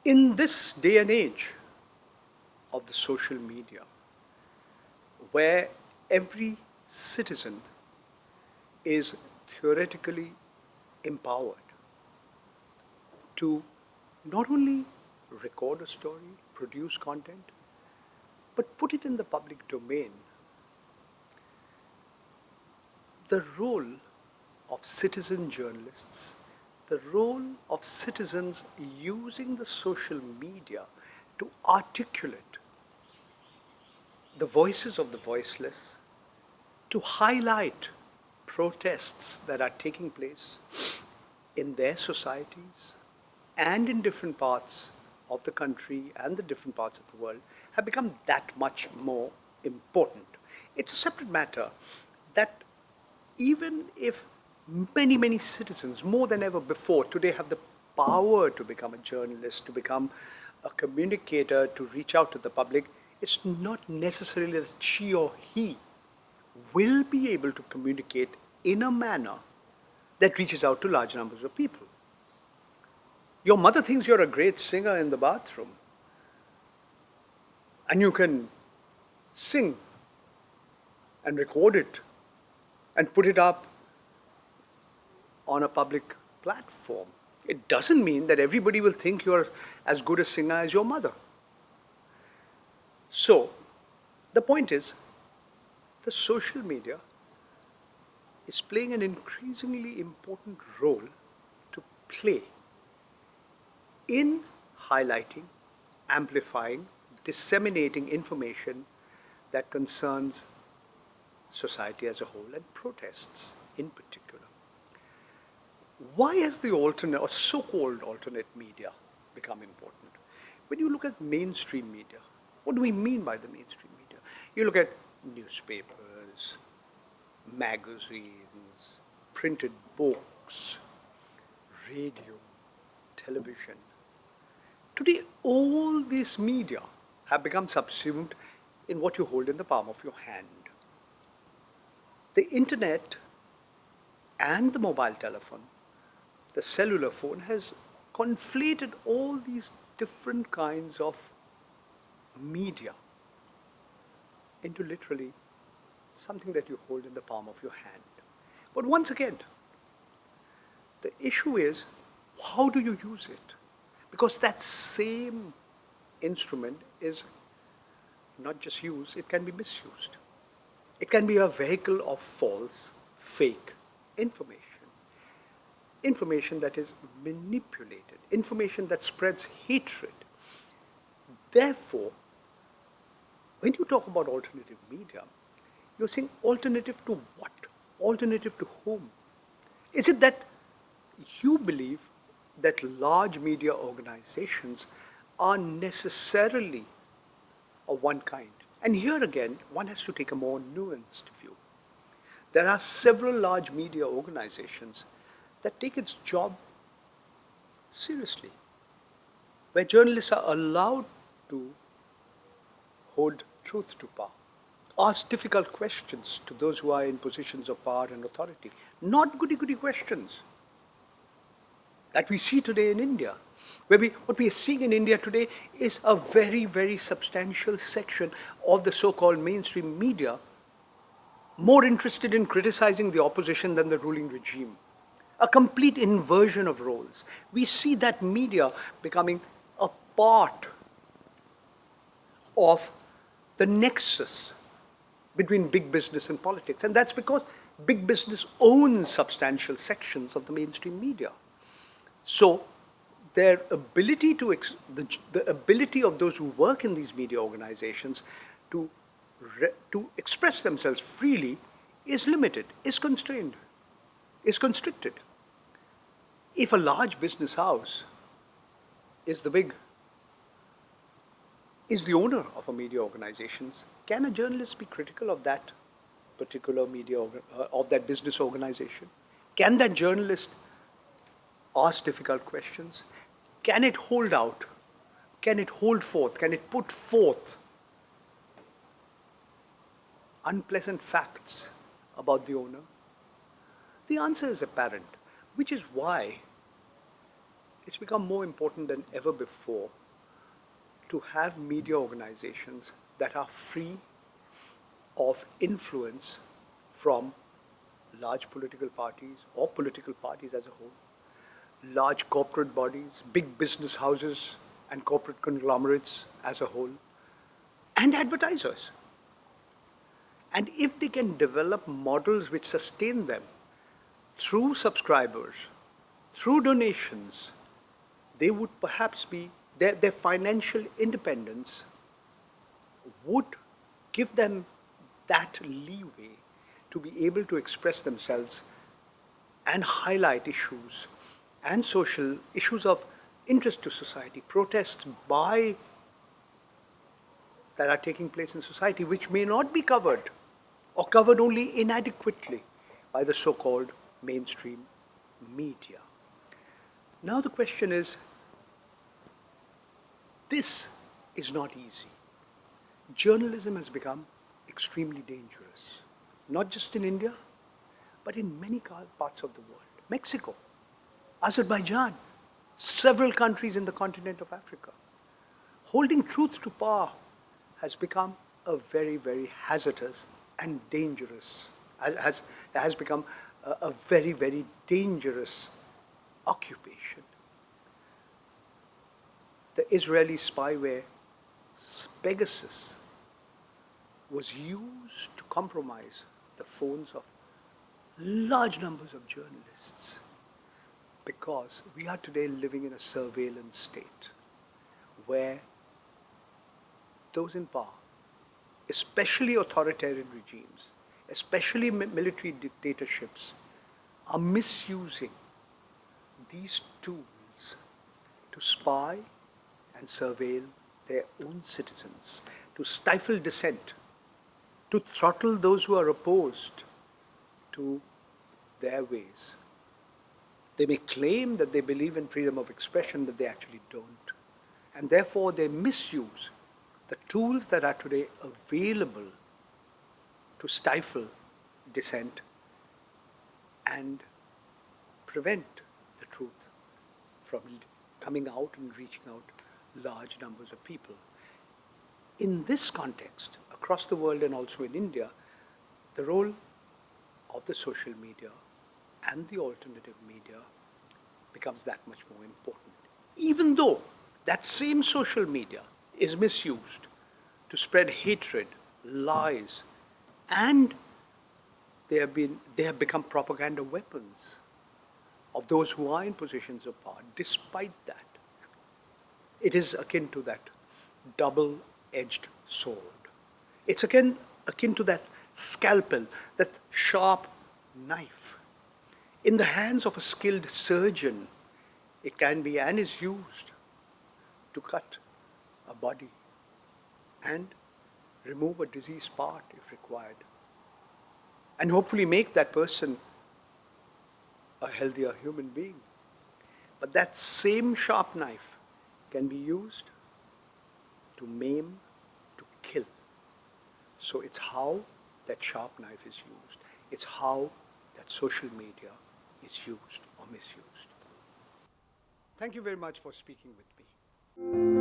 In this day and age of the social media, where every citizen is theoretically empowered to not only record a story, produce content, but put it in the public domain, the role of citizen journalists, the role of citizens using the social media to articulate the voices of the voiceless, to highlight protests that are taking place in their societies and in different parts of the country and the different parts of the world have become that much more important. It's a separate matter that even if many citizens, more than ever before, today have the power to become a journalist, to become a communicator, to reach out to the public, it's not necessarily that she or he will be able to communicate in a manner that reaches out to large numbers of people. Your mother thinks you're a great singer in the bathroom, and you can sing and record it and put it up on a public platform. It doesn't mean that everybody will think you're as good a singer as your mother. So, the point is, the social media is playing an increasingly important role to play in highlighting, amplifying, disseminating information that concerns society as a whole and protests in particular. Why has the alternate or so-called alternate media become important? When you look at mainstream media, what do we mean by the mainstream media? You look at newspapers, magazines, printed books, radio, television. Today, all these media have become subsumed in what you hold in the palm of your hand. The internet and the mobile telephone, the cellular phone, has conflated all these different kinds of media into literally something that you hold in the palm of your hand. But once again, the issue is, how do you use it? Because that same instrument is not just used, it can be misused. It can be a vehicle of false, fake information. Information that is manipulated, information that spreads hatred. Therefore, when you talk about alternative media, you're saying alternative to what? Alternative to whom? Is it that you believe that large media organizations are necessarily of one kind? And here again, one has to take a more nuanced view. There are several large media organizations that take its job seriously, where journalists are allowed to hold truth to power, ask difficult questions to those who are in positions of power and authority, not goody-goody questions that we see today in India. What we are seeing in India today is a very substantial section of the so-called mainstream media more interested in criticizing the opposition than the ruling regime. A complete inversion of roles. We see that media becoming a part of the nexus between big business and politics. And that's because big business owns substantial sections of the mainstream media. So their ability the ability of those who work in these media organizations to express themselves freely is limited, is constrained, is constricted. If a large business house is the owner of a media organization, can a journalist be critical of that particular of that business organization? Can that journalist ask difficult questions? Can it hold out? Can it hold forth? Can it put forth unpleasant facts about the owner? The answer is apparent, which is why it's become more important than ever before to have media organizations that are free of influence from large political parties or political parties as a whole, large corporate bodies, big business houses and corporate conglomerates as a whole, and advertisers. And if they can develop models which sustain them through subscribers, through donations, they would perhaps be, their financial independence would give them that leeway to be able to express themselves and highlight issues and social issues of interest to society, protests by that are taking place in society, which may not be covered or covered only inadequately by the so-called mainstream media. Now the question is, this is not easy. Journalism has become extremely dangerous, not just in India, but in many parts of the world. Mexico, Azerbaijan, several countries in the continent of Africa. Holding truth to power has become a very, very hazardous and dangerous, has become a very, very dangerous occupation. The Israeli spyware Pegasus was used to compromise the phones of large numbers of journalists, because we are today living in a surveillance state where those in power, especially authoritarian regimes, especially military dictatorships, are misusing these tools to spy and surveil their own citizens, to stifle dissent, to throttle those who are opposed to their ways. They may claim that they believe in freedom of expression, but they actually don't. And therefore they misuse the tools that are today available to stifle dissent and prevent the truth from coming out and reaching out large numbers of people. In this context, across the world and also in India, the role of the social media and the alternative media becomes that much more important. Even though that same social media is misused to spread hatred, lies, and they have become propaganda weapons of those who are in positions of power. Despite that, it is akin to that double-edged sword. It's akin to that scalpel, that sharp knife. In the hands of a skilled surgeon, it can be and is used to cut a body and remove a diseased part if required, and hopefully make that person a healthier human being. But that same sharp knife can be used to maim, to kill. So it's how that sharp knife is used. It's how that social media is used or misused. Thank you very much for speaking with me.